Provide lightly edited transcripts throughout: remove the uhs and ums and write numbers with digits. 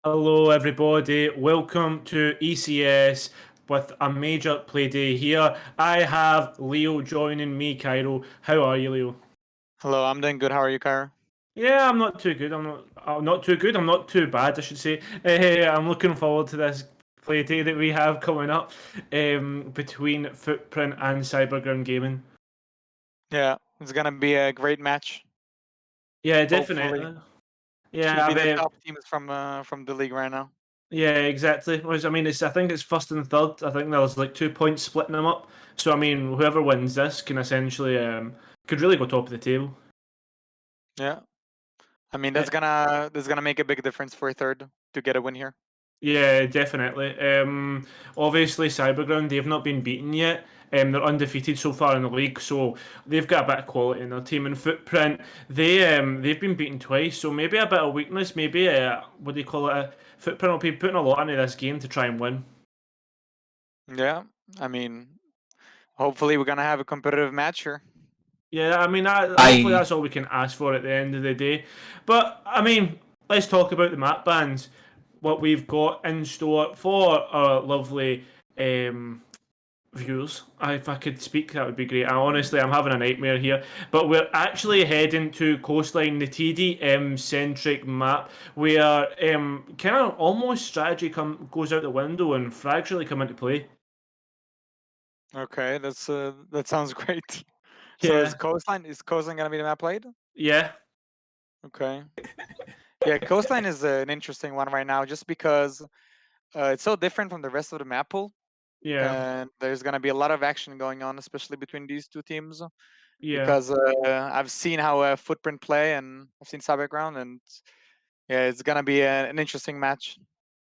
Hello, everybody. Welcome to ECS with a major play day here. I have Leo joining me, Cairo. How are you, Leo? Hello, I'm doing good. How are you, Kyra? Yeah, I'm not too good. I'm not too good. I'm not too bad, I should say. I'm looking forward to this play day that we have coming up between Footprint and Cyberground Gaming. Yeah, it's gonna be a great match. Yeah, Hopefully, definitely. Yeah, should be I've the top teams from the league right now. Yeah, exactly. I think it's first and third. I think there's like 2 points splitting them up. So I mean, whoever wins this can essentially could really go top of the table. Yeah, I mean Uh, that's gonna make a big difference for a third to get a win here. yeah, definitely. Obviously, Cyberground they've not been beaten yet. They're undefeated so far in the league, so they've got a bit of quality in their team and footprint. They've been beaten twice, so maybe a bit of weakness. Maybe what do you call it? A footprint will be putting a lot into this game to try and win. Yeah, I mean, hopefully we're gonna have a competitive match here. Yeah, I mean, hopefully I that's all we can ask for at the end of the day. But I mean, let's talk about the map bans. What we've got in store for our lovely viewers. If I could speak, that would be great. I'm having a nightmare here. But we're actually heading to Coastline, the TDM centric map, where kind of almost strategy goes out the window and frags really come into play. Okay, that sounds great. So Yeah, is Coastline gonna be the map played? yeah, Okay. Yeah, Coastline is an interesting one right now, just because it's so different from the rest of the map pool, yeah, and there's gonna be a lot of action going on, especially between these two teams. yeah. Because I've seen how Footprint play, and I've seen Cyberground, and yeah, it's gonna be an interesting match.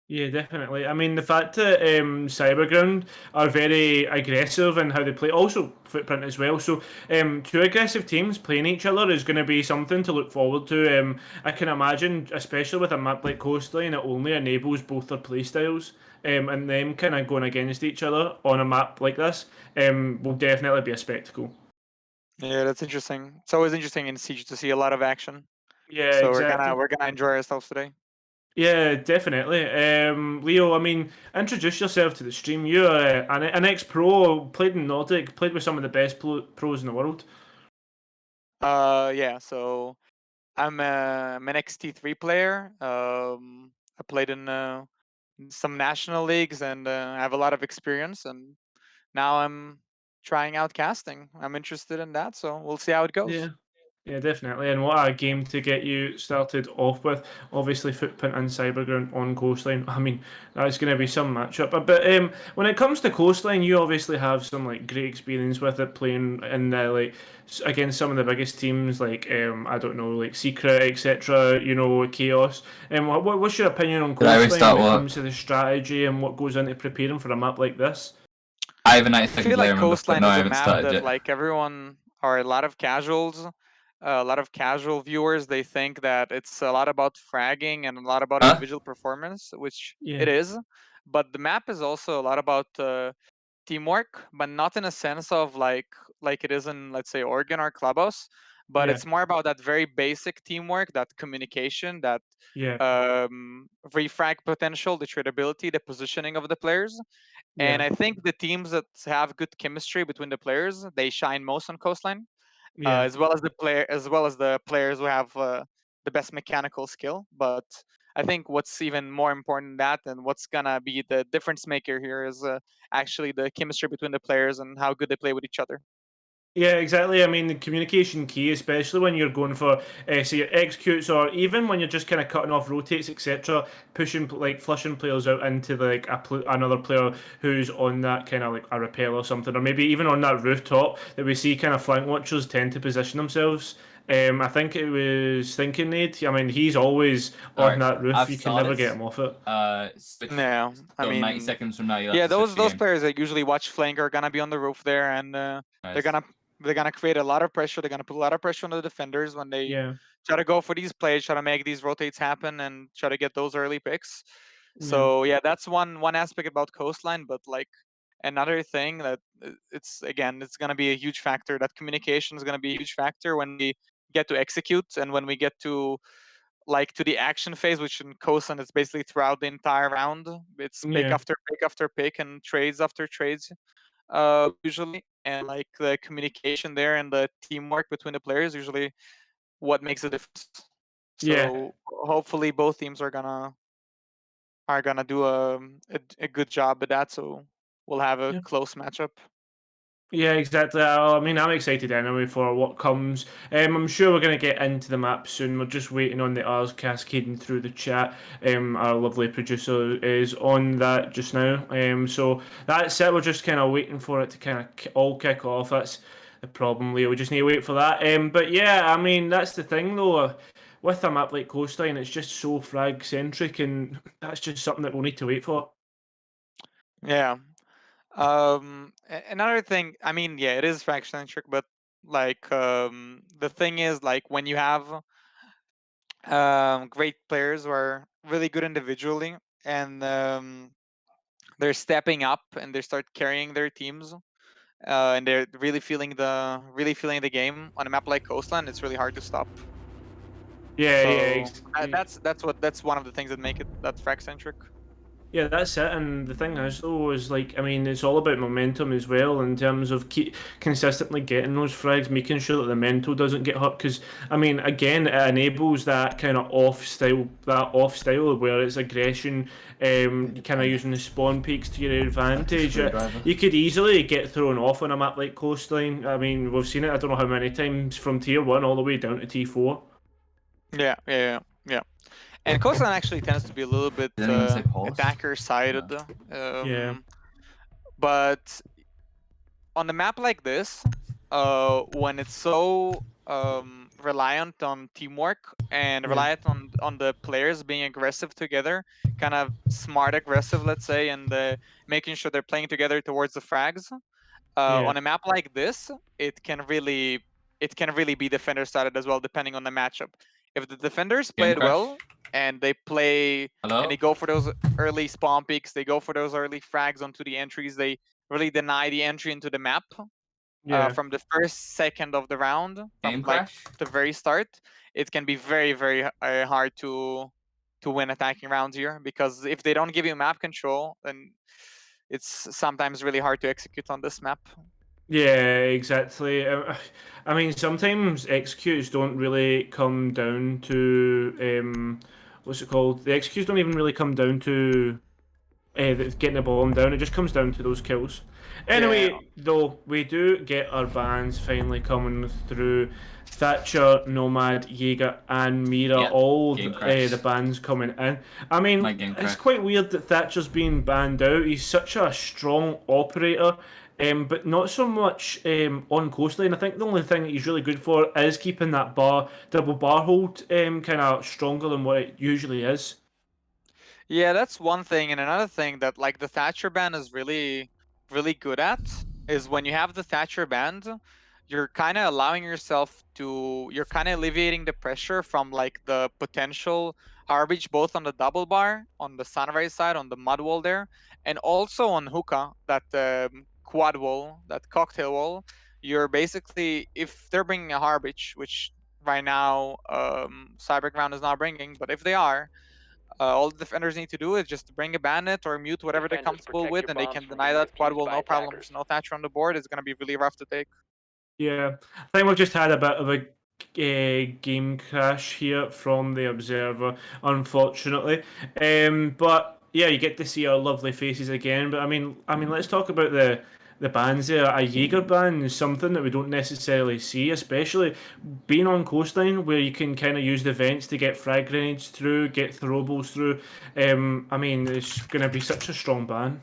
Yeah, definitely. I mean, the fact that Cyberground are very aggressive in how they play, also Footprint as well. So, two aggressive teams playing each other is going to be something to look forward to. I can imagine, especially with a map like Coastline, it only enables both their play styles. And them kind of going against each other on a map like this will definitely be a spectacle. Yeah, that's interesting. It's always interesting in Siege to see a lot of action. Yeah, So we're gonna exactly. we're gonna enjoy ourselves today. Yeah, definitely. Leo, I mean, introduce yourself to the stream. You're an ex-pro, played in Nordic, played with some of the best pros in the world. Yeah. So I'm an XT3 player. I played in some national leagues, and I have a lot of experience. And now I'm trying out casting. I'm interested in that, so we'll see how it Yeah, goes. yeah, definitely. And what a game to get you started off with. Obviously, Footprint and Cyberground on Coastline. I mean, that's going to be some matchup. But when it comes to Coastline, you obviously have some like great experience with it playing in the like against some of the biggest teams like I don't know like Secret etc. You know Chaos. And what's your opinion on did I Coastline when restart it what? comes to the strategy and what goes into preparing for a map like this? I have a I 90-second feel delay, like remember, but Coastline no, is I a haven't map started that yet. like everyone or a lot of casuals, a lot of casual viewers, they think that it's a lot about fragging and a lot about Huh? individual performance, which Yeah, it is. But the map is also a lot about teamwork, but not in a sense of like it is in, let's say, Oregon or Clubhouse. But yeah, it's more about that very basic teamwork, that communication, that yeah, refrag potential, the tradability, the positioning of the players. And yeah, I think the teams that have good chemistry between the players, they shine most on Coastline, yeah. as well as the players who have the best mechanical skill. But I think what's even more important than that, and what's gonna be the difference maker here, is actually the chemistry between the players and how good they play with each other. Yeah, exactly. I mean, the communication key, especially when you're going for, say, your executes, or even when you're just kind of cutting off rotates, etc., pushing like flushing players out into like another player who's on that kind of like a rappel or something, or maybe even on that rooftop that we see kind of flank watchers tend to position themselves. I think it was Thinking Nate. I mean, he's always on Alright, that roof. I've You can never started. get him off it. Switch. Yeah, I So 90 mean, seconds from now, you'll have yeah, to switch those again. players that usually watch flank are gonna be on the roof there, and they're Nice. gonna they're gonna create a lot of pressure. They're gonna put a lot of pressure on the defenders when they Yeah, try to go for these plays, try to make these rotates happen, and try to get those early picks. yeah. So yeah, that's one aspect about Coastline. But like another thing that it's gonna be a huge factor. That communication is gonna be a huge factor when we get to execute and when we get to like to the action phase, which in Coastline is basically throughout the entire round. It's pick Yeah. after pick after pick and trades after trades, usually. And like the communication there and the teamwork between the players usually what makes a difference. Yeah. So hopefully both teams are gonna do a good job at that. So we'll have a Yeah. close matchup. Yeah, exactly. I mean, I'm excited anyway for what comes. I'm sure we're going to get into the map soon. We're just waiting on the R's cascading through the chat. Our lovely producer is on that just now. So that's it. We're just kind of waiting for it to kind of all kick off. That's the problem, Leo. We just need to wait for that. But yeah, I mean, that's the thing though. With a map like Coastline, it's just so frag centric, and that's just something that we'll need to wait for. Yeah. Another thing, I mean, yeah, it is faction centric, but like the thing is like when you have great players who are really good individually and they're stepping up and they start carrying their teams and they're really feeling the game on a map like Coastline, it's really hard to stop. Yeah, So yeah. that's one of the things that make it that frag centric. Yeah, that's it. And the thing is, though, is like, I mean, it's all about momentum as well in terms of keep consistently getting those frags, making sure that the mental doesn't get hurt. Because, I mean, again, it enables that kind of off style where it's aggression, kind of using the spawn peaks to your advantage. Screwdriver. You could easily get thrown off on a map like Coastline. I mean, we've seen it, I don't know how many times, from tier 1 all the way down to T4. Yeah. And Coastline actually tends to be a little bit Did anyone say pulse? attacker sided. Yeah. But on a map like this, when it's so reliant on teamwork and Yeah. reliant on the players being aggressive together, kind of smart aggressive, let's say, and making sure they're playing together towards the frags. Yeah. On a map like this, it can really be defender sided as well, depending on the matchup. If the defenders play Game it crash. well and they play Hello? and they go for those early spawn peaks, they go for those early frags onto the entries, they really deny the entry into the map Yeah. from the first second of the round, from Game like crash. the very start. It can be very very hard to win attacking rounds here, because if they don't give you map control, then it's sometimes really hard to execute on this map. Yeah, exactly. I mean, sometimes executes don't really come down to what's it called? The executes don't even really come down to getting the bomb down. It just comes down to those kills. Yeah. Anyway, though, we do get our bans finally coming through. Thatcher, Nomad, Jaeger, and Mira, Yeah, all game crash. the bans coming in. I mean, My game it's crash. quite weird that Thatcher's being banned out. He's such a strong operator, but not so much on coastline. I think the only thing that he's really good for is keeping that double bar hold kind of stronger than what it usually is. Yeah, that's one thing. And another thing that like the Thatcher band is really, really good at is when you have the Thatcher band, you're kind of allowing yourself to, you're kind of alleviating the pressure from like the potential garbage, both on the double bar, on the sunrise side, on the mud wall there, and also on hookah, that quad wall, that cocktail wall. You're basically, if they're bringing a garbage, which right now Cyberground is not bringing, but if they are, all the defenders need to do is just bring a bandit or mute whatever they're Defenders, comfortable protect with, your and they bombs can from deny getting that quad defused wall, by no problems, attackers. no Thatcher on the board. It's going to be really rough to take. Yeah, I think we've just had a bit of a game crash here from the observer, unfortunately. But yeah, you get to see our lovely faces again. But I mean, let's talk about the bans there. A Jaeger ban is something that we don't necessarily see, especially being on coastline where you can kind of use the vents to get frag grenades through, get throwables through. I mean, it's going to be such a strong ban.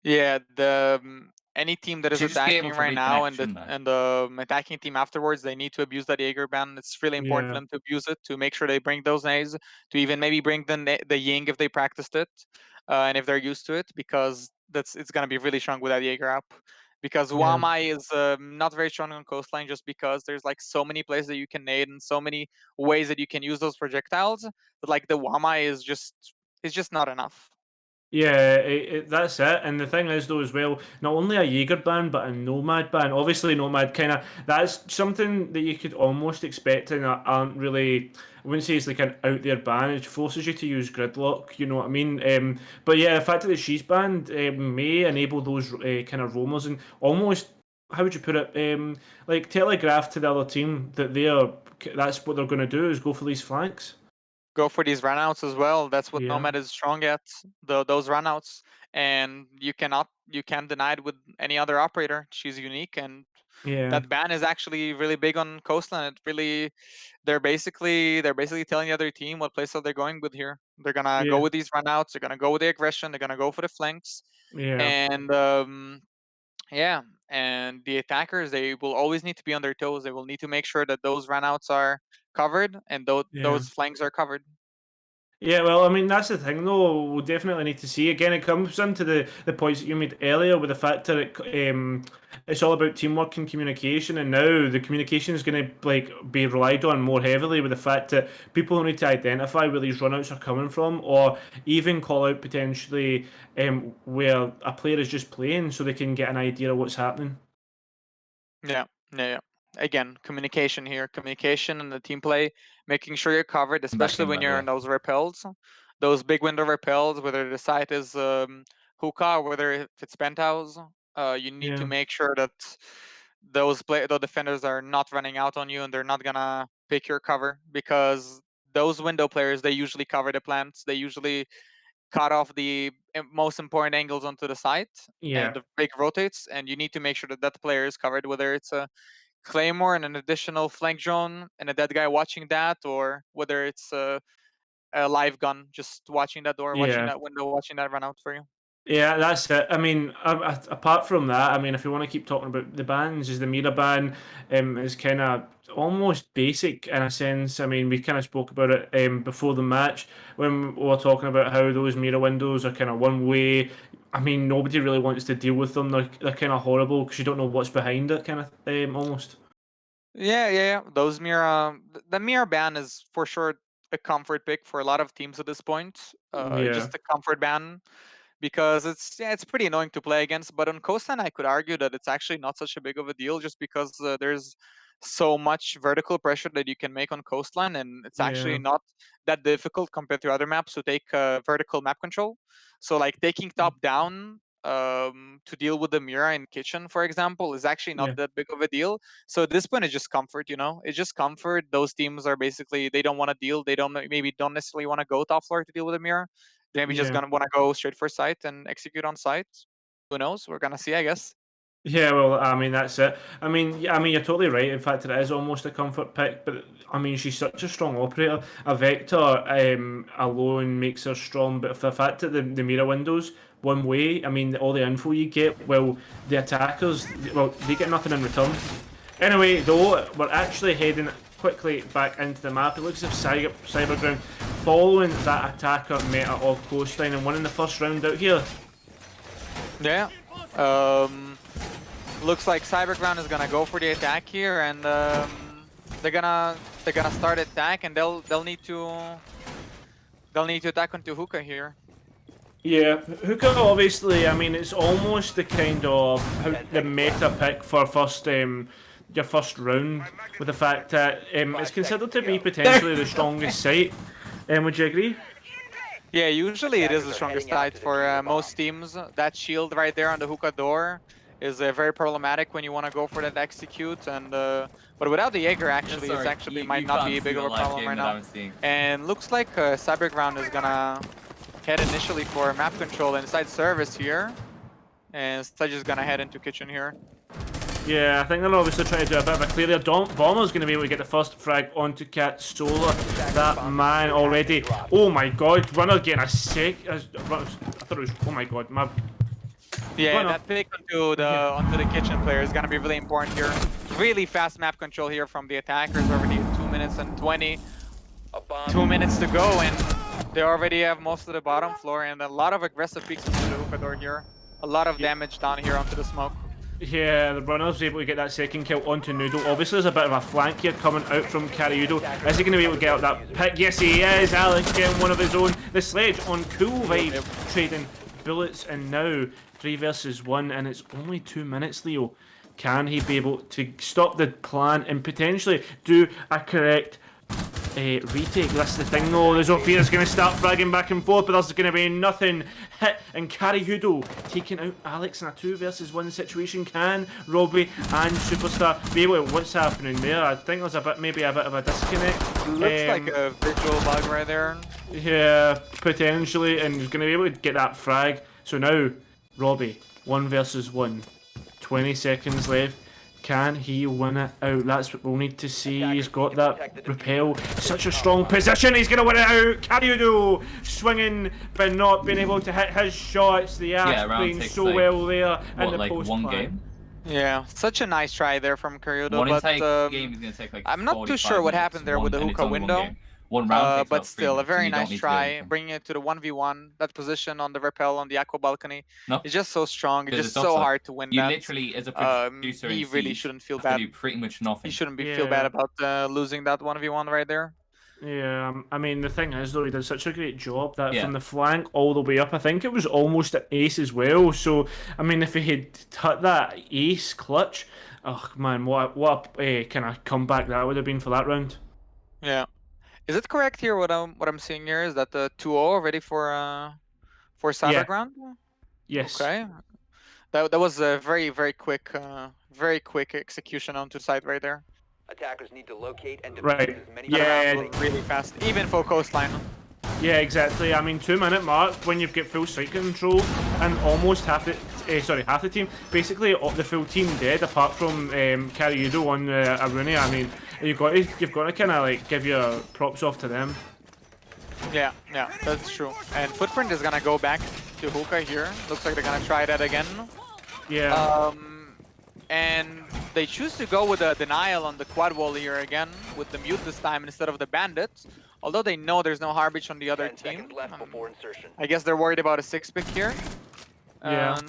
Yeah, the any team that is Should just be attacking able to right now reconnect, and the shouldn't they? and the attacking team afterwards, they need to abuse that Jaeger ban. It's really important for Yeah, them to abuse it, to make sure they bring those nades, to even maybe bring the Ying if they practiced it, and if they're used to it, because it's gonna be really strong with that Jaeger up. Because yeah. Wamai is not very strong on coastline, just because there's like so many places that you can nade and so many ways that you can use those projectiles. But like the Wamai is just not enough. Yeah, that's it. And the thing is, though, as well, not only a Jaeger ban, but a Nomad ban. Obviously, Nomad kind of that's something that you could almost expect, and aren't really. I wouldn't say it's like an out there ban. It forces you to use gridlock. You know what I mean? But yeah, the fact that she's banned may enable those kind of roamers and almost. How would you put it? Like telegraph to the other team that that's what they're going to do is go for these flanks. Go for these runouts as well. That's what Yeah, Nomad is strong at. Those runouts, and you can't deny it with any other operator. She's unique, and yeah, that ban is actually really big on Coastline. It really, they're basically telling the other team what playstyle they're going with here. They're gonna go yeah, with these runouts. They're gonna go with the aggression. They're gonna go for the flanks, yeah, and yeah, and the attackers, they will always need to be on their toes. They will need to make sure that those runouts are covered and yeah. those flanks are covered. Yeah, well, I mean that's the thing, though. We'll definitely need to see. Again, it comes into the points that you made earlier with the fact that it's all about teamwork and communication, and now the communication is going to like be relied on more heavily with the fact that people need to identify where these runouts are coming from, or even call out potentially where a player is just playing, so they can get an idea of what's happening. Yeah, yeah. Again, communication here, communication and the team play, making sure you're covered, especially in, when by the you're way. in those repels, those big window repels, whether the site is hookah or whether if it's penthouse. You need to Yeah, make sure that the defenders are not running out on you and they're not gonna pick your cover, because those window players, they usually cover the plants. They usually cut off the most important angles onto the site and yeah, the big rotates, and you need to make sure that that player is covered, whether it's a claymore and an additional flank drone and a dead guy watching that, or whether it's a live gun just watching that door, watching yeah. that window, watching that run out for you. Yeah, that's it. I mean, apart from that, I mean, if we want to keep talking about the bans, is the Mira ban is kind of almost basic in a sense. I mean, we kind of spoke about it before the match when we were talking about how those Mira windows are kind of one way. I mean, nobody really wants to deal with them. They're kind of horrible because you don't know what's behind it, kind of almost. Yeah. Those Mira, the Mira ban is for sure a comfort pick for a lot of teams at this point. Yeah, Just a comfort ban, because it's pretty annoying to play against. But on Coastline, I could argue that it's actually not such a big of a deal, just because there's so much vertical pressure that you can make on Coastline, and it's actually yeah, not that difficult compared to other maps to take vertical map control. So like taking top down to deal with the Mira in kitchen, for example, is actually not yeah, that big of a deal. So at this point, it's just comfort. It's just comfort. Those teams are basically, they don't want to deal. They don't necessarily want to go top floor to deal with the Mira. They're maybe just yeah. gonna want to go straight for site and execute on site. Who knows? We're gonna see, I guess. Yeah, well, I mean that's it. I mean, yeah, I mean you're totally right. In fact, it is almost a comfort pick. But I mean, she's such a strong operator. A Vector alone makes her strong. But the fact that the mirror windows one way, I mean, all the info you get, well, the attackers, well, they get nothing in return. Anyway, though, we're actually heading quickly back into the map. It looks as if Cyberground following that attacker meta of Coastline and winning the first round out here. Yeah. Um, Looks like Cyberground is gonna go for the attack here, and they're gonna start attack, and they'll need to attack onto Hookah here. Yeah, Hookah obviously, I mean, it's almost the kind of the meta pick for first your first round, with the fact that it's considered to be potentially the strongest site. Would you agree? Yeah, usually it is the strongest side for most teams. That shield right there on the Hookah door is very problematic when you want to go for that execute, and but without the Jaeger, actually, it's actually might not be big of a problem right now. And looks like Cyberground is gonna head initially for map control inside service here, and Sludge is gonna head into kitchen here. Yeah, I think they're obviously trying to do a bit of a clear. Bomber's going to be able to get the first frag onto Cat Solar. That man already. Oh my god, runner getting a sec. I thought it was. Oh my god, my. Yeah, Runner. that pick onto the kitchen player is gonna be really important here. Really fast map control here from the attackers. Already 2 minutes and 20. 2 minutes to go, and they already have most of the bottom floor, and a lot of aggressive peeks into the hookah door here. A lot of damage down here onto the smoke. Yeah, the runner's able to get that second kill onto Noodle. Obviously, there's a bit of a flank here coming out from Karyudo. Is he going to be able to get out that pick? Yes, he is. Alex getting one of his own. The Sledge on Cool Vibes, trading bullets, and now 3 versus 1, and it's only 2 minutes, Leo. Can he be able to stop the plan and potentially do a correct retake? That's the thing though. The Zophia's going to start fragging back and forth, but there's going to be nothing hit. And Karyudo taking out Alex in a 2 versus 1 situation. Can Robbie and Superstar be able to... What's happening there? I think there's maybe a bit of a disconnect. Looks like a visual bug right there. Yeah, potentially, and he's going to be able to get that frag. So now, Robbie, 1 versus 1. 20 seconds left. Can he win it out? That's what we'll need to see. He's got that repel. Such a strong position. He's going to win it out. Karyudo swinging, but not being able to hit his shots. The ass playing so well there. What, the like post one plan. game? Yeah, such a nice try there from Karyudo. One but entire game is going to take like I'm not too 45 sure what minutes, happened there with the and it's hookah only window. One round takes But about 3 still, a minutes, very and you don't nice need to do try, anything. bringing it to the 1v1. That position on the rappel on the aqua balcony No. is just so strong. It's Because just it's so offside. hard to win You that. literally, as a producer He in really Siege, shouldn't feel have to bad. do pretty much nothing. He shouldn't feel bad about losing that 1v1 right there. Yeah, I mean, the thing is, though, he did such a great job that from the flank all the way up, I think it was almost an ace as well. So, I mean, if he had hit that ace clutch, oh man, what a kind of comeback that would have been for that round. Yeah. Is it correct here? What I'm seeing here is that the 2-0 already for Cyberground. Yes. Okay. That was a very quick execution onto site right there. Attackers need to locate and defuse Right. as many Yeah. Really fast, even for coastline. Yeah, exactly. I mean, 2 minute mark when you've got full site control and almost half the team, basically the full team dead apart from Karyudo on Aruni. I mean, you've got to kind of like give your props off to them. Yeah, that's true. And Footprint is gonna go back to hookah here. Looks like they're gonna try that again. Yeah. And they choose to go with a denial on the quad wall here again, with the mute this time instead of the bandit. Although they know there's no Harbage on the other 10 team. seconds left before insertion. I guess they're worried about a 6-pick here. Yeah.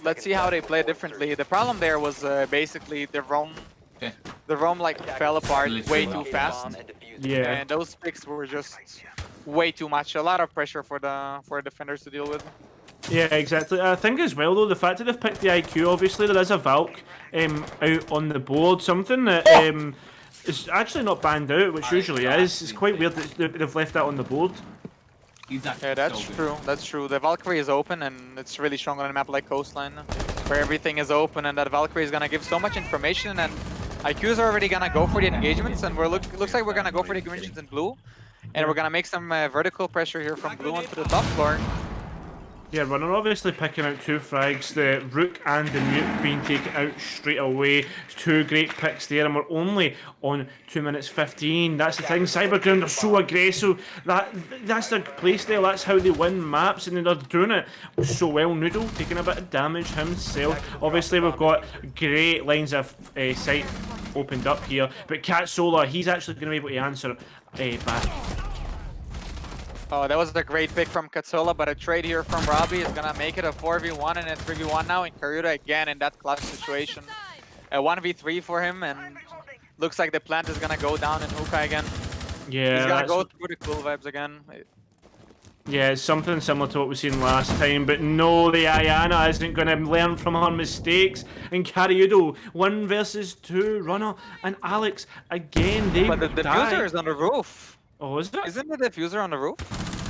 Let's see how they play differently. The problem there was basically the roam. Okay. The roam like fell apart way too Locate fast. bomb and defuse it. Yeah. And those picks were just way too much. A lot of pressure for the defenders to deal with. Yeah, exactly. I think as well though, the fact that they've picked the IQ, obviously there is a Valk out on the board, something that is actually not banned out, which usually is. It's quite weird that they've left that on the board. Exactly. Yeah, that's so good. true. That's true. The Valkyrie is open, and it's really strong on a map like Coastline, where everything is open, and that Valkyrie is gonna give so much information. And IQ is already gonna go for the engagements, and looks like we're gonna go for the engagements in blue, and we're gonna make some vertical pressure here from blue onto the top floor. Yeah, runner obviously picking out 2 frags, the Rook and the Mute being taken out straight away. 2 great picks there, and we're only on 2 minutes 15. That's the thing, Cyberground are so aggressive. That's their playstyle, that's how they win maps, and they're doing it so well. Noodle taking a bit of damage himself. Obviously we've got great lines of sight opened up here, but Cat Solar, he's actually going to be able to answer back. Oh, that was a great pick from Katsola, but a trade here from Robbie is gonna make it a 4v1 and a 3v1 now, and Karyudo again in that clutch situation. A 1v3 for him, and looks like the plant is gonna go down in hookah again. Yeah, He's gonna go through the cool vibes again. Yeah, it's something similar to what we've seen last time, but no, the Ayana isn't going to learn from her mistakes. And Karyudo, 1 versus 2 runner, and Alex again. But the diffuser is on the roof. Oh, is it? Isn't the diffuser on the roof?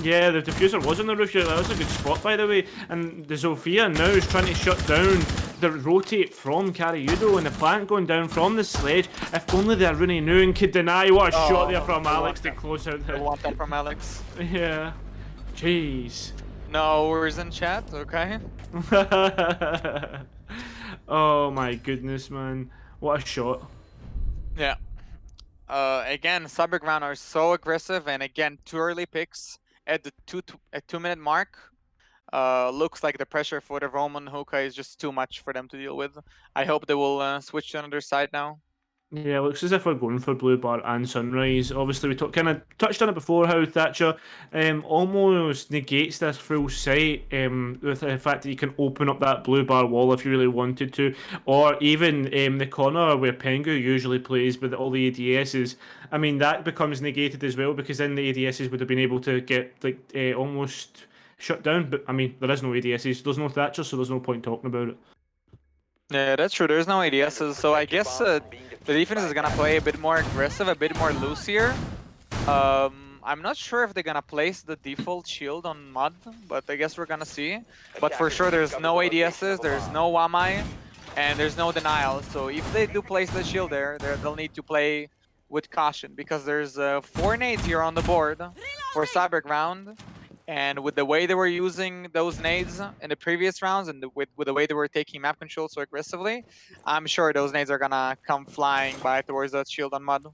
Yeah, the diffuser was on the roof. Yeah, that was a good spot, by the way. And the Zofia now is trying to shut down the rotate from Karyudo and the plant going down from the sledge. If only the Aruni knew and could deny. What a shot there from Alex to close out I the... want that from Alex. Yeah. Jeez. No worries in chat, okay? Oh my goodness, man. What a shot. Yeah. Again, Cyberground are so aggressive, and again, 2 early picks at the 2-minute mark. Looks like the pressure for the Roman hookah is just too much for them to deal with. I hope they will switch to another side now. Yeah, looks as if we're going for Blue Bar and Sunrise. Obviously, we kind of touched on it before how Thatcher almost negates this full site with the fact that you can open up that Blue Bar wall if you really wanted to, or even the corner where Pengu usually plays with all the ADSs. I mean, that becomes negated as well because then the ADSs would have been able to get like almost shut down. But I mean, there is no ADSs, there's no Thatcher, so there's no point talking about it. Yeah, that's true. There's no ADSs, so I guess the defense is gonna play a bit more aggressive, a bit more loose here. I'm not sure if they're gonna place the default shield on Mud, but I guess we're gonna see. But for sure, there's no ADSs, there's no Wamai, and there's no denial. So if they do place the shield there, they'll need to play with caution because there's 4 nades here on the board for Cyberground. And with the way they were using those nades in the previous rounds and with the way they were taking map control so aggressively, I'm sure those nades are gonna come flying by towards that shield on Mud.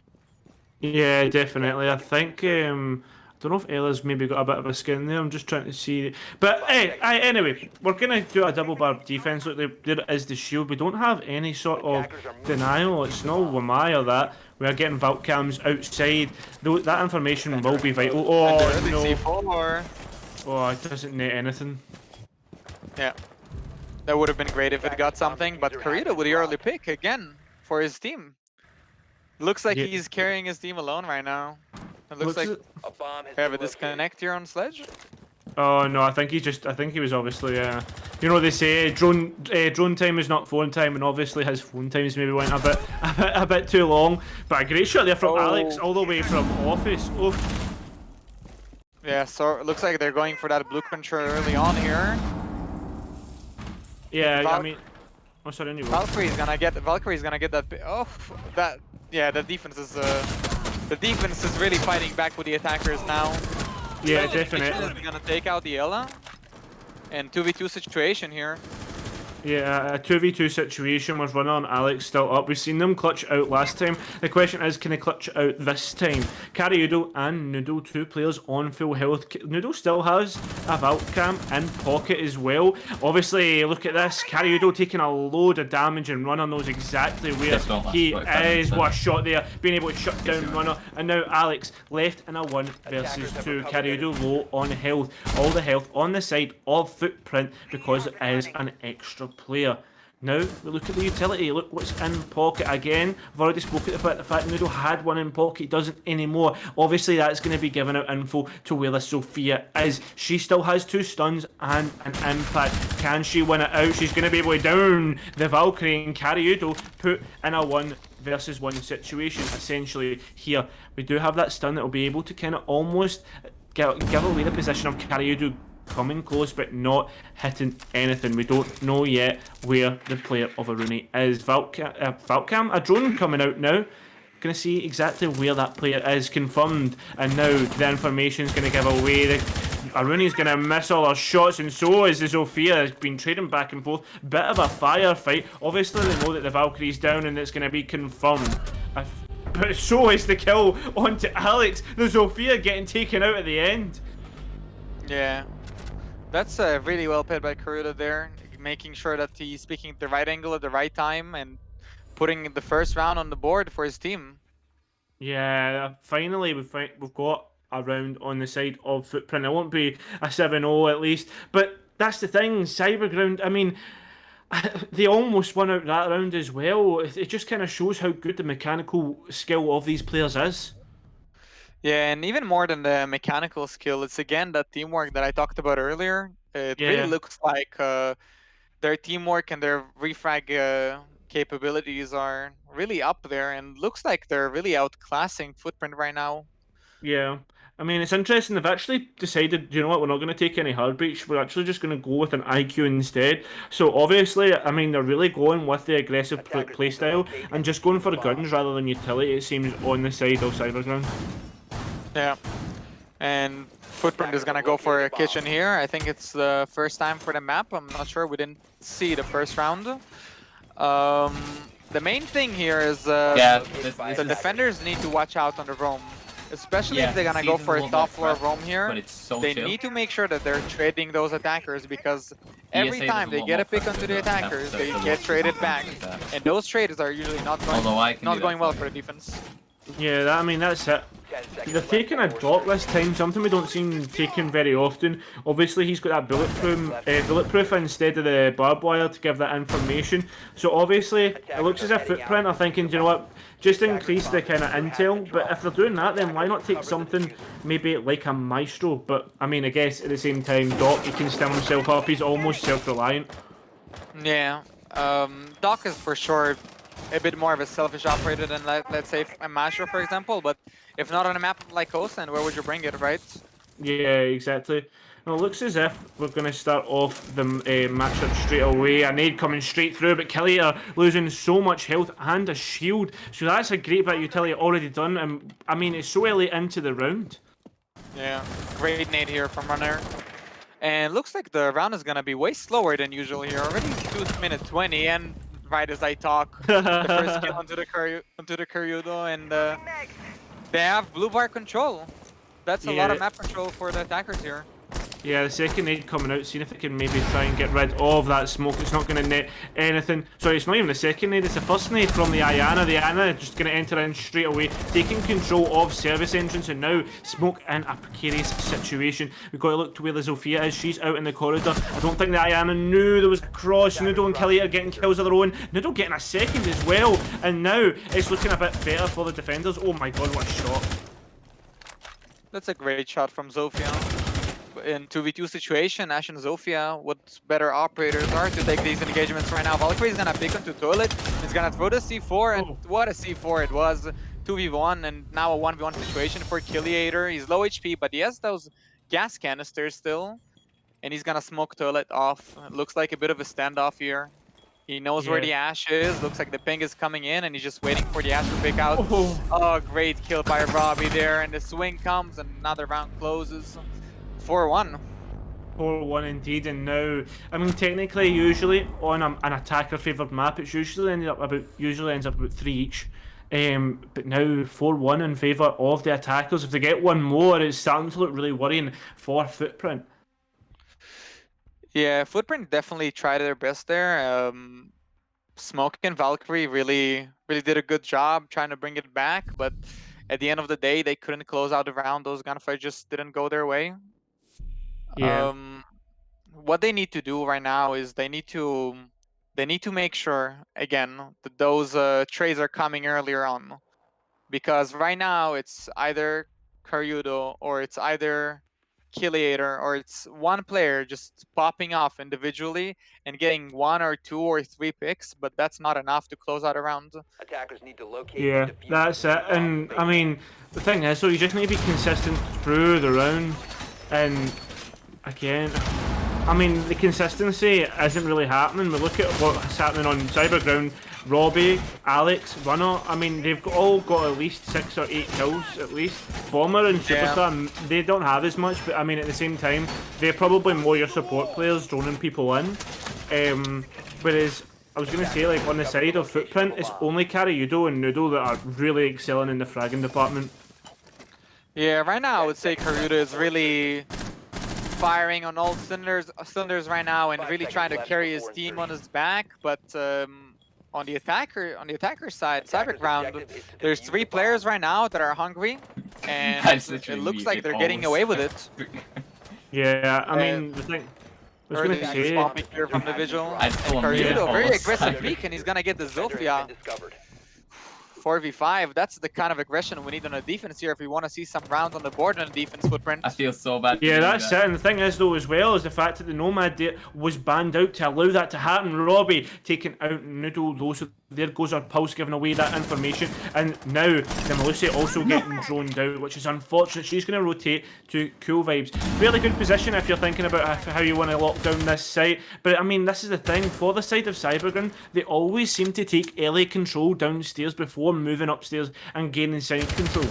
Yeah, definitely. I think I don't know if Ella's maybe got a bit of a skin there. I'm just trying to see. But hey, anyway, we're gonna do a double bar defense. Look, there is the shield. We don't have any sort of denial. It's no Wamai or that. We are getting vault cams outside. Though that information will be vital. Oh no! C4. Oh, it doesn't net anything. Yeah, that would have been great if it got something. But Karita with the early pick again for his team. Looks like Yeah. he's carrying his team alone right now. It looks like A bomb has we have a been located. disconnect here on Sledge. Oh no, I think he was obviously. You know they say drone time is not phone time, and obviously his phone times maybe went a bit too long. But a great shot there from Alex, all the way from office. Oh. Yeah, so it looks like they're going for that blue control early on here. Yeah, Val- I mean, oh sorry, anyway. Valkyrie's gonna get that. Oh, that yeah, the defense is really fighting back with the attackers now. Yeah, They're definitely. gonna take out the Ella. And 2v2 situation here. Yeah, a 2v2 situation with Runner and Alex still up. We've seen them clutch out last time. The question is, can they clutch out this time? Cariudo and Noodle, 2 players on full health. Noodle still has a vault cam in pocket as well. Obviously, look at this. Cariudo taking a load of damage and Runner knows exactly where he is. What a shot there. Being able to shut down Runner. And now Alex left in a 1 versus 2. Cariudo low on health. All the health on the side of Footprint because it is an extra player. Now we look at the utility. Look what's in pocket again. I've already spoken about the fact Noodle had one in pocket. He doesn't anymore. Obviously, that's going to be giving out info to where the Sophia is. She still has 2 stuns and an impact. Can she win it out? She's going to be able to down the Valkyrie and Cariudo put in a 1 versus 1 situation. Essentially, here we do have that stun that will be able to kind of almost give away the position of Cariudo coming close but not hitting anything. We don't know yet where the player of Aruni is. Valcam, a drone coming out now. Going to see exactly where that player is confirmed, and now the information is going to give away that Aruni's going to miss all her shots, and so is the Zofia. Has been trading back and forth. Bit of a firefight. Obviously they know that the Valkyrie's down and it's going to be confirmed. But so is the kill onto Alex. The Zofia getting taken out at the end. Yeah. That's really well played by Karuta there, making sure that he's picking the right angle at the right time and putting the first round on the board for his team. Yeah, finally we've got a round on the side of Footprint. It won't be a 7-0 at least, but that's the thing. Cyberground, I mean, they almost won out that round as well. It just kind of shows how good the mechanical skill of these players is. Yeah, and even more than the mechanical skill, it's again that teamwork that I talked about earlier. It really looks like their teamwork and their refrag capabilities are really up there, and looks like they're really outclassing Footprint right now. Yeah. I mean, it's interesting. They've actually decided, you know what, we're not going to take any hard breach. We're actually just going to go with an IQ instead. So obviously, I mean, they're really going with the aggressive playstyle and just going for guns rather than utility, it seems, on the side of Cyberground. Yeah, and Footprint is gonna go for a kitchen here. I think it's the first time for the map. I'm not sure. We didn't see the first round. The main thing here is the defenders need to watch out on the roam. especially Yeah, if they're gonna it's go easy for to a hold top that floor breath, roam here. but it's so They chill. need to make sure that they're trading those attackers, because every ESA time does a they lot get more a pick pressure onto the than attackers, Pep, they so get the traded most back, like that. and those trades are usually not Although I can do that going well for for you. the defense. Yeah, I mean, that's it. 10 seconds They're left taking a before drop this time, something we don't seem taken very often. Obviously, he's got that bulletproof instead of the barbed wire to give that information. So obviously, it looks as if Footprint are thinking, you know what, just increase the kind of intel. But if they're doing that, then why not take something maybe like a Maestro? But I mean, I guess at the same time, Doc, he can stem himself up. He's almost self-reliant. Yeah, Doc is for sure a bit more of a selfish operator than let's say a Mastro, for example. But if not on a map like Osen, where would you bring it, right? Yeah, exactly. Well, it looks as if we're going to start off the matchup straight away. A nade coming straight through, but Killier losing so much health and a shield. So that's a great bit of utility already done. And I mean, it's so early into the round. Yeah, great nade here from Runner. And looks like the round is gonna be way slower than usual here. Already 2 minute 20, and right as I talk, the first kill onto the Kuryudo, and they have blue bar control. That's a lot of Yeah. map control for the attackers here. Yeah, the second nade coming out, seeing if they can maybe try and get rid of that smoke. It's not going to net anything. Sorry, it's not even the second nade, it's the first nade from the Ayana. The Ayana just going to enter in straight away, taking control of service entrance, and now Smoke in a precarious situation. We've got to look to where the Zofia is. She's out in the corridor. I don't think the Ayana knew there was a cross. Noodle and Killier getting kills of their own. Noodle getting a second as well. And now it's looking a bit better for the defenders. Oh my god, what a shot. That's a great shot from Zofia. In 2v2 situation, Ash and Zofia, what better operators are to take these engagements right now. Valkyrie is gonna pick onto Toilet. He's gonna throw the C4, and what a C4 it was. 2v1, and now a 1v1 situation for Killiator. He's low HP, but he has those gas canisters still. And he's gonna smoke Toilet off. It looks like a bit of a standoff here. He knows where the Ash is. Looks like the ping is coming in, and he's just waiting for the Ash to pick out. Oh, great kill by Robbie there. And the swing comes, and another round closes. 4-1. 4-1 indeed, and now, I mean, technically, usually on an attacker-favoured map, it's usually ends up about 3 each. But now 4-1 in favour of the attackers. If they get one more, it's starting to look really worrying for Footprint. Yeah, Footprint definitely tried their best there. Smoke and Valkyrie really did a good job trying to bring it back, but at the end of the day, they couldn't close out the round. Those gunfights just didn't go their way. Yeah. What they need to do right now is they need to make sure again that those trades are coming earlier on, because right now it's either Karyudo or it's either Killiator, or it's one player just popping off individually and getting 1 or 2 or 3 picks, but that's not enough to close out a round. Attackers need to locate Yeah, and defuse that's it. And I mean, the thing is, so you just need to be consistent through the round. And again, I mean, the consistency isn't really happening. We look at what's happening on Cyberground. Robbie, Alex, Runner, I mean, they've all got at least 6 or 8 kills, at least. Bomber and Superstar, they don't have as much, but I mean, at the same time, they're probably more your support players droning people in. Whereas, I was going to say, like, on the side of Footprint, it's only Karyudo and Noodle that are really excelling in the fragging department. Yeah, right now I would say Karyudo is really firing on all cylinders right now, and really trying to carry his team on his back, but on the attacker side, Cyberground, there's 3 players right now that are hungry, and it looks like they're getting away with it. Yeah, I mean, the thing I was going to say, popping here from the Vigil, and Yeah. Karyudo, very aggressive peek, and he's gonna get the Zofia. 4v5, that's the kind of aggression we need on the defense here if we want to see some rounds on the board on the defense Footprint. I feel so bad. yeah, that's it. And the thing is, though, as well, is the fact that the Nomad was banned out to allow that to happen. Robbie taking out Noodle, those there goes our Pulse giving away that information. And now the Melusi also getting droned out, which is unfortunate. She's going to rotate to Cool Vibes. Fairly good position if you're thinking about how you want to lock down this site. But I mean, this is the thing. For the side of Cyberground, they always seem to take early control downstairs before moving upstairs and gaining side control.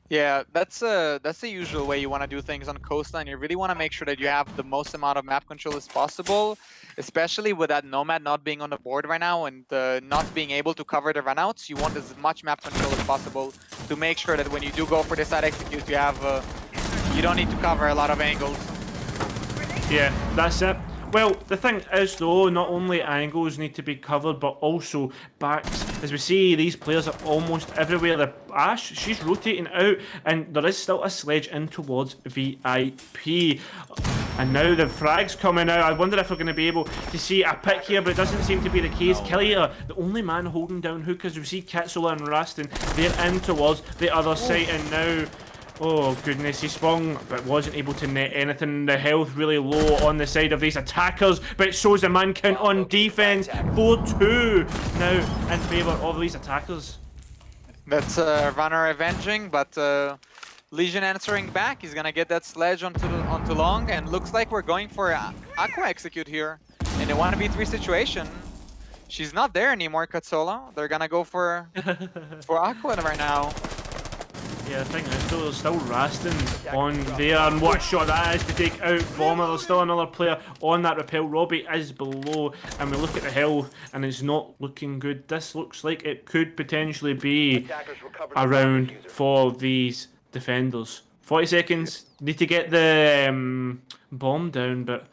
Yeah, that's the usual way you want to do things on coastline. You really want to make sure that you have the most amount of map control as possible, especially with that nomad not being on the board right now and not being able to cover the runouts. You want as much map control as possible to make sure that when you do go for the side execute, you have you don't need to cover a lot of angles. Yeah, that's it. Well, the thing is though, not only angles need to be covered, but also backs. As we see, these players are almost everywhere. The Ash, she's rotating out, and there is still a sledge in towards VIP. And now the frag's coming out. I wonder if we're going to be able to see a pick here, but it doesn't seem to be the case. No. Kelly, the only man holding down hookers. We see Kitsola and Raston. They're in towards the other side, and now... Oh goodness, he swung but wasn't able to net anything. The health really low on the side of these attackers, but it shows the man count on defense. 4-2 now in favour of these attackers. That's runner avenging, but Legion answering back. He's gonna get that sledge onto long, and looks like we're going for Aqua execute here in a 1v3 situation. She's not there anymore, Katsola. They're gonna go for Aqua right now. Yeah, I think there's still Raston on there, and what a shot that is to take out Bomber. There's still another player on that rappel. Robbie is below, and we look at the health, and it's not looking good. This looks like it could potentially be Attackers recovered a the round diffuser. for these defenders. 40 seconds. Need to get the bomb down, but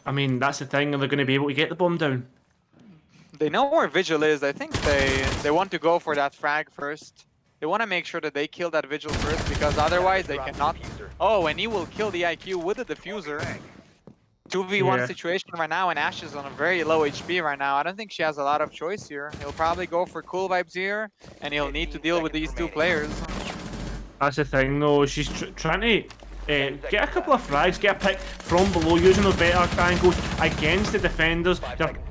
I mean, that's the thing. Are they going to be able to get the bomb down? They know where Vigil is. I think they want to go for that frag first. They want to make sure that they kill that Vigil first, because otherwise they cannot. Oh, and he will kill the IQ with the diffuser. 2v1 Yeah. situation right now, and Ash is on a very low HP right now. I don't think she has a lot of choice here. He'll probably go for cool vibes here, and he'll need to deal with these two players. That's the thing, though. She's trying to get a couple of frags, get a pick from below, using those better angles against the defenders.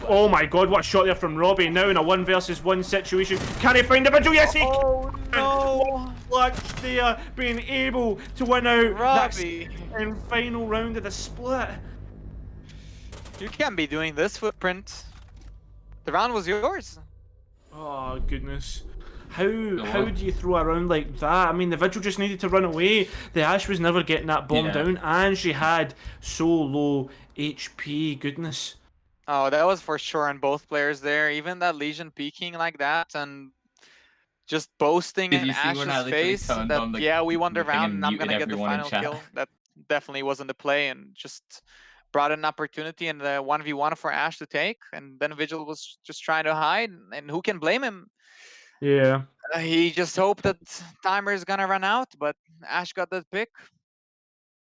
Oh my god, what a shot there from Robbie. Now in a 1 versus 1 situation. Can he find the Vigil? Yes, he Oh no! clutch there, being able to win out Robbie, that final round of the split. you can't be doing this, Footprint. The round was yours. Oh goodness. How do you throw around like that? I mean, the Vigil just needed to run away. The Ash was never getting that bomb down, and she had so low HP. Goodness. Oh, that was for sure on both players there. Even that Legion peeking like that and just boasting Did in you see when I Ash's literally face turned that, on the yeah, we won the thing round and and I'm muted gonna get the everyone in final chat? kill. That definitely wasn't the play, and just brought an opportunity in the 1v1 for Ash to take, and then Vigil was just trying to hide, and who can blame him? Yeah. He just hoped that timer is gonna run out, but Ash got that pick.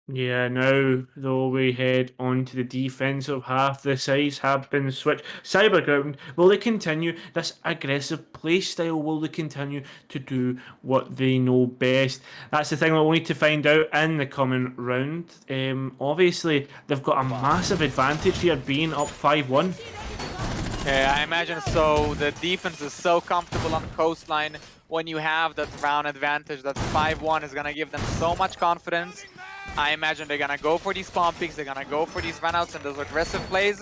Yeah, now though we head on to the defensive half, the sides have been switched. Cyberground, will they continue this aggressive play style? Will they continue to do what they know best? That's the thing that we'll need to find out in the coming round. Obviously, they've got a massive advantage here, being up 5-1. Yeah, I imagine so. The defense is so comfortable on the coastline. When you have that round advantage, that 5-1 is gonna give them so much confidence. I imagine they're gonna go for these palm picks, they're gonna go for these runouts and those aggressive plays,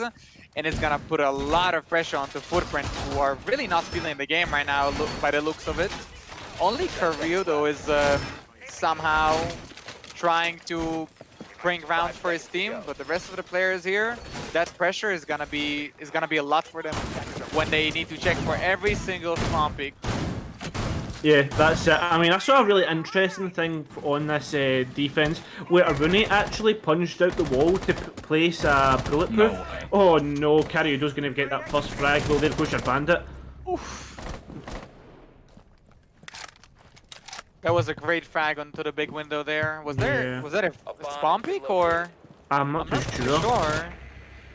and it's gonna put a lot of pressure onto Footprint, who are really not feeling the game right now, by the looks of it. Only Carrillo, though, is somehow trying to bring rounds for his team, but the rest of the players here, that pressure is gonna be a lot for them when they need to check for every single palm pick. Yeah, that's it. I mean, I saw a really interesting thing on this defense where Aruni actually punched out the wall to place a bulletproof. No way. Oh no, Carriudo's going to get that first frag. Well, there goes your bandit. Oof. That was a great frag onto the big window there. Was Yeah. that a spawn pick, or? I'm not I'm too not sure. sure.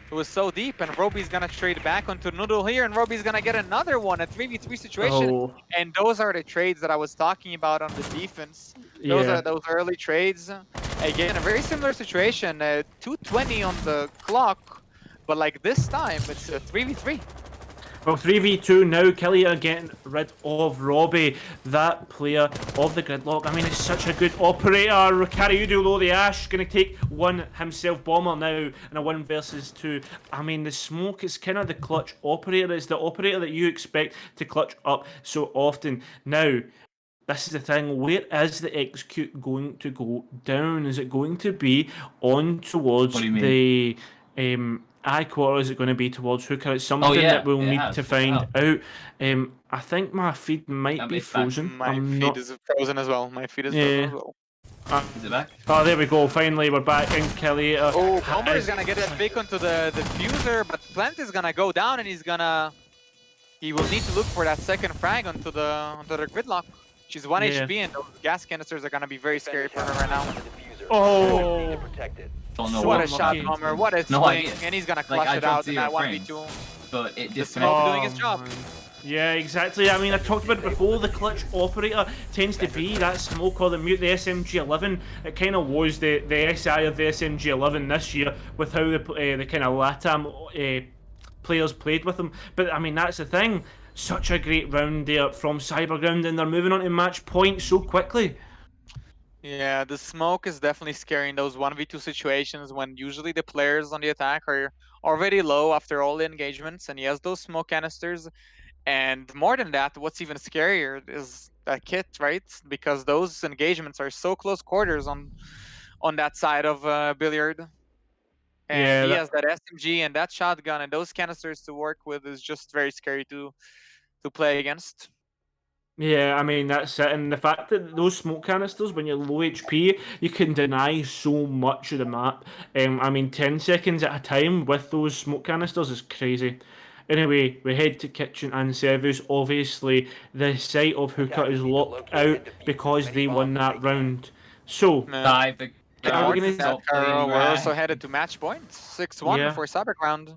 It was so deep, and Roby's gonna trade back onto Noodle here, and Roby's gonna get another one, a 3v3 situation. Oh, And those are the trades that I was talking about on the defense. Those yeah. are those early trades. Again, a very similar situation. 2:20 on the clock, but like this time, it's a 3v3. Well, 3v2 now. Kelly are getting rid of Robbie, that player of the gridlock. I mean, it's such a good operator. Carriudo, though, the Ash, going to take one himself. Bomber now in a 1 versus 2. I mean, the smoke is kind of the clutch operator. It's the operator that you expect to clutch up so often. Now, this is the thing. Where is the execute going to go down? Is it going to be on towards What do you mean? the I quarter? Is it going to be towards hooker? It's something yeah, that we'll it need has, to check it find out. out. I think my feed might Yep, be it's back. frozen. My I'm feed not. is frozen as well. My feed is frozen Yeah. as well. Is it back? Oh, there we go. Finally, we're back in Kelly. Oh, Bomber is gonna get that pick onto the diffuser, but Plant is gonna go down and he will need to look for that second frag onto the gridlock. She's 1 Yeah. HP and those gas canisters are gonna be very scary for her right now. Oh. Don't know What what a shot, lucky. Bomber! What a No swing! idea. And he's gonna Like, clutch I it dropped out in that 0 frames. 1v2. But it The disconnected. smoke doing his job. Man. Yeah, exactly. I mean, I talked about it before. The clutch operator tends to be that smoke or the mute, the SMG11. It kind of was the SI of the SMG11 this year with how the kind of LATAM players played with them. But I mean, that's the thing. Such a great round there from Cyberground, and they're moving on to match point so quickly. Yeah, the smoke is definitely scary in those 1v2 situations when usually the players on the attack are already low after all the engagements, and he has those smoke canisters. And more than that, what's even scarier is that kit, right? Because those engagements are so close quarters on that side of Billiard. And Yeah, he that- has that SMG and that shotgun and those canisters to work with is just very scary to play against. Yeah, I mean that's it, and the fact that those smoke canisters, when you're low HP, you can deny so much of the map. I mean, 10 seconds at a time with those smoke canisters is crazy. Anyway, we head to kitchen and service. Obviously, the site of Hookah is locked out because they won that round. So, Dive. Are we gonna- Stop playing We're also right. headed to match point. 6-1 Yeah. for Cyberground.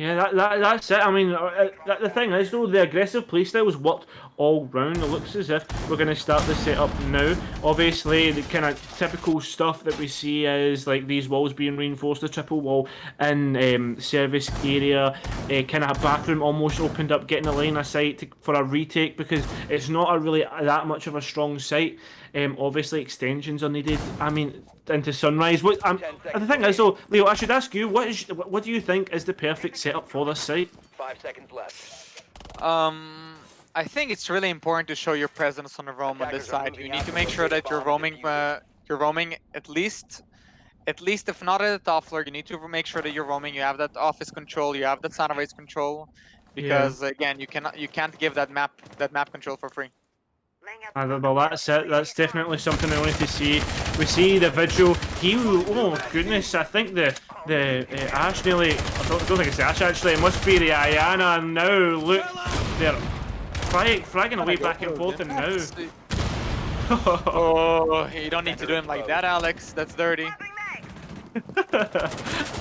yeah, that's it. I mean, the thing is, though, the aggressive playstyles worked all round. It looks as if we're going to start the setup now. Obviously, the kind of typical stuff that we see is like these walls being reinforced, the triple wall in service area, kind of bathroom almost opened up, getting a line of sight for a retake because it's not a really that much of a strong site. Obviously, extensions are needed. I mean, into Sunrise. The thing is, though, Leo, I should ask you, what do you think is the perfect setup for this site? 5 seconds left. I think it's really important to show your presence on the roam on this side. You need to make sure that you're roaming at least if not at the top floor, you need to make sure that you're roaming. You have that office control, you have that Sunrise control, because again, you can't give that map control for free. Well, that's it. That's definitely something I wanted to see. We see the video. Oh goodness! I think the Ash nearly. I don't think it's the Ash actually. It must be the Ayana now. Look, they're fragging away back and forth, and now. Oh, you don't need to do him like that, Alex. That's dirty.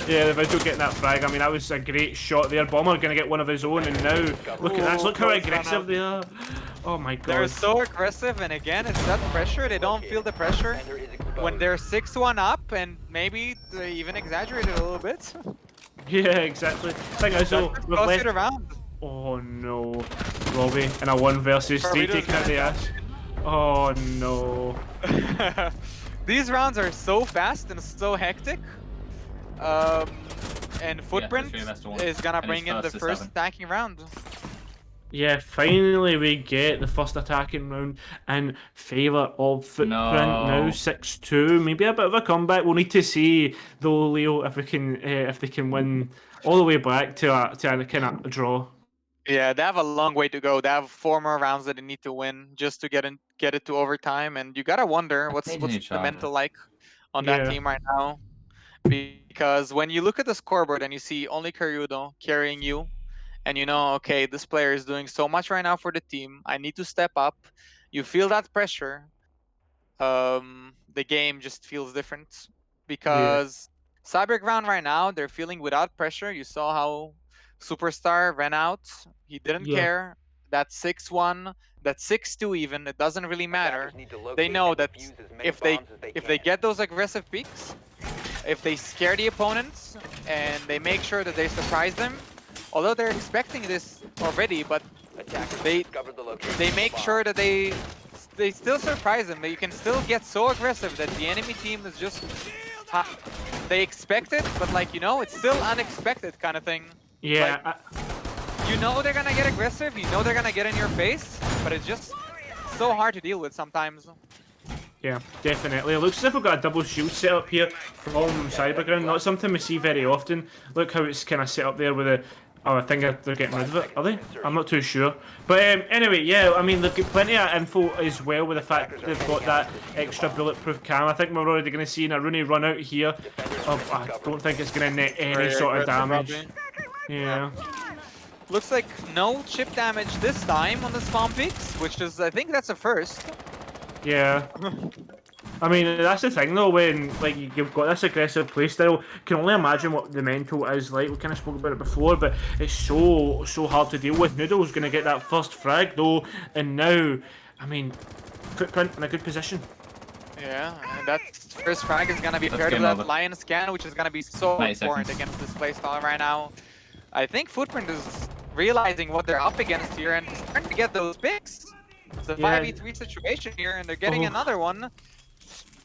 Yeah, the video getting that frag. I mean, that was a great shot there. Bomber gonna get one of his own, and now look at that. Look how aggressive they are. Oh my god. They're so aggressive, and again, it's that pressure. They don't feel the pressure when they're 6-1 up, and maybe they even exaggerated a little bit. Yeah, exactly. Thing is, though, That's we've close left. to the round. Oh no, Robbie in a 1 versus 3 Barbados taking out the gonna Ash. Oh no. These rounds are so fast and so hectic. And Footprint is gonna bring in the first attacking round. Yeah, finally we get the first attacking round in favour of Footprint. Now 6-2, maybe a bit of a comeback. We'll need to see though, Leo, if they can win all the way back to a kind of a draw. Yeah, they have a long way to go. They have 4 more rounds that they need to win just to get it to overtime. And you gotta wonder what's the mental like on that team right now. Because when you look at the scoreboard and you see only Karyudo carrying you, and you know, okay, this player is doing so much right now for the team, I need to step up. You feel that pressure. The game just feels different. Because Cyberground right now, they're feeling without pressure. You saw how Superstar ran out. He didn't care. That 6-1, that 6-2 even, it doesn't really matter. They know that if they get those aggressive peaks, if they scare the opponents and they make sure that they surprise them, although they're expecting this already, but they make sure that they still surprise them. You can still get so aggressive that the enemy team is just they expect it, but like, you know, it's still unexpected kind of thing. Yeah. Like, you know they're gonna get aggressive, you know they're gonna get in your face, but it's just so hard to deal with sometimes. Yeah, definitely. It looks as if we've got a double shield set up here from Cyberground. Not something we see very often. Look how it's kind of set up there with a... Oh, I think they're getting rid of it. Are they? I'm not too sure. But anyway, yeah, I mean, they've got plenty of info as well with the fact that they've got that extra bulletproof cam. I think we're already going to see a Rooney run out here. I don't think it's going to net any Very sort of aggressive, damage. probably. Yeah. Looks like no chip damage this time on the spawn peaks, which is, I think that's a first. Yeah. I mean, that's the thing though, when like you've got this aggressive playstyle, you can only imagine what the mental is like. We kind of spoke about it before, but it's so hard to deal with. Noodle's going to get that first frag though, and now, I mean, Footprint in a good position. Yeah, and that first frag is gonna be Let's paired game with over. that Lion scan, which is gonna be so 90 important seconds. against this playstyle right now. I think Footprint is realizing what they're up against here and starting to get those picks. It's a Yeah. 5v3 situation here, and they're getting Oh. another one.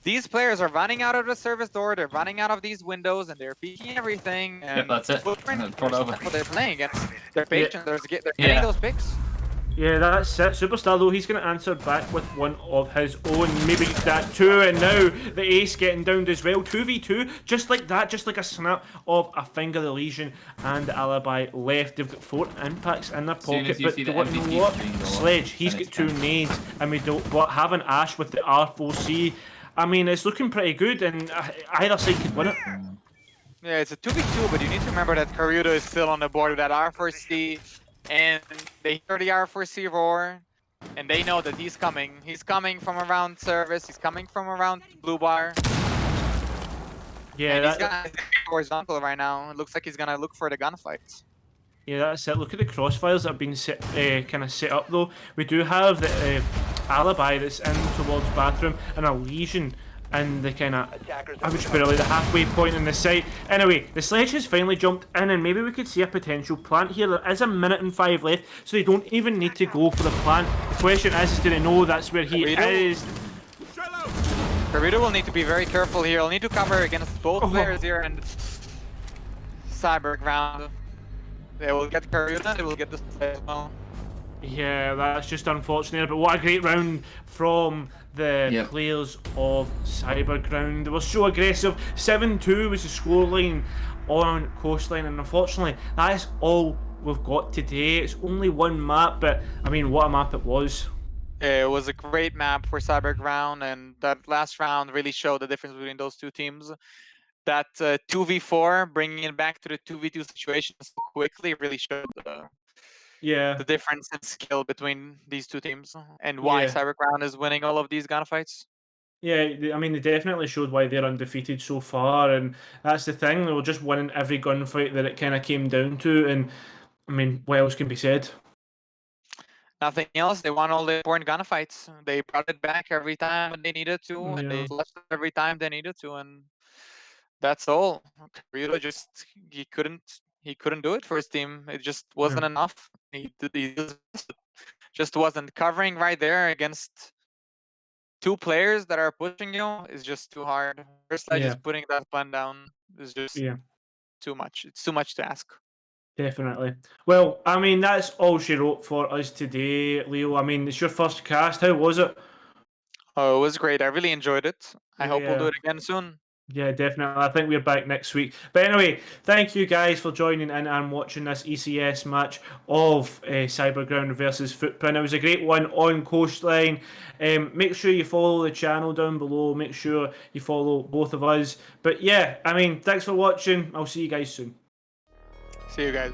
These players are running out of the service door, they're running out of these windows, and they're peeking everything. And that's it. Footprint, Front over. what they're playing against. They're patient, they're getting Yeah. those picks. Yeah, that's it. Superstar though, he's going to answer back with one of his own. Maybe that two, and now the ace getting downed as well. 2v2, just like that, just like a snap of a finger. The Legion and the Alibi left. They've got 4 impacts in their Soon pocket, as you but see do the you want to know MVP what? screen go up, Sledge, he's then got it's 2 done. nades, and we don't. But having Ash with the R4C, I mean, it's looking pretty good, and either side could win it. Yeah, it's a 2v2, but you need to remember that Karuda is still on the board with that R4C, and they hear the R4C roar, and they know that he's coming. He's coming from around service, he's coming from around blue bar, Yeah, and he's that, gonna horizontal right now. It looks like he's gonna look for the gunfights. yeah, that's it. Look at the crossfires that have been set, kind of set up though. We do have the Alibi that's in towards bathroom, and a Legion in the kind of, I would put it like the halfway point in the site. Anyway, the Sledge has finally jumped in, and maybe we could see a potential plant here. There is a minute and 5 left, so they don't even need to go for the plant. The question is do they know that's where he Rito? is? Karuda will need to be very careful here. He'll need to cover against both players here, and Cyberground. They will get Karuda, they will get this play as well. Yeah, that's just unfortunate, but what a great round from the Yep. players of Cyberground. They were so aggressive. 7-2 was the scoreline on Coastline, and unfortunately, that is all we've got today. It's only one map, but I mean, what a map it was. It was a great map for Cyberground, and that last round really showed the difference between those two teams. That 2v4, bringing it back to the 2v2 situation so quickly, really showed Yeah. the difference in skill between these two teams and why Yeah. Cyberground is winning all of these gunfights. Yeah, I mean, they definitely showed why they're undefeated so far, and that's the thing. They were just winning every gunfight that it kind of came down to, and I mean, what else can be said? Nothing else. They won all the important gunfights. They brought it back every time they needed to, and they Yeah. left it every time they needed to, and that's all. Karuda just he couldn't do it for his team. It just wasn't enough. He just wasn't covering right there against two players that are pushing you is just too hard. First Sledge is Yeah. putting that plan down is just Yeah. too much. It's too much to ask. Definitely. Well, I mean, that's all she wrote for us today, Leo. I mean, it's your first cast. How was it? Oh, it was great. I really enjoyed it. I hope we'll do Yeah. it again soon. Yeah, definitely. I think we're back next week. But anyway, thank you guys for joining in and watching this ECS match of Cyberground versus Footprint. It was a great one on Coastline. Make sure you follow the channel down below. Make sure you follow both of us. But yeah, I mean, thanks for watching. I'll see you guys soon. See you guys.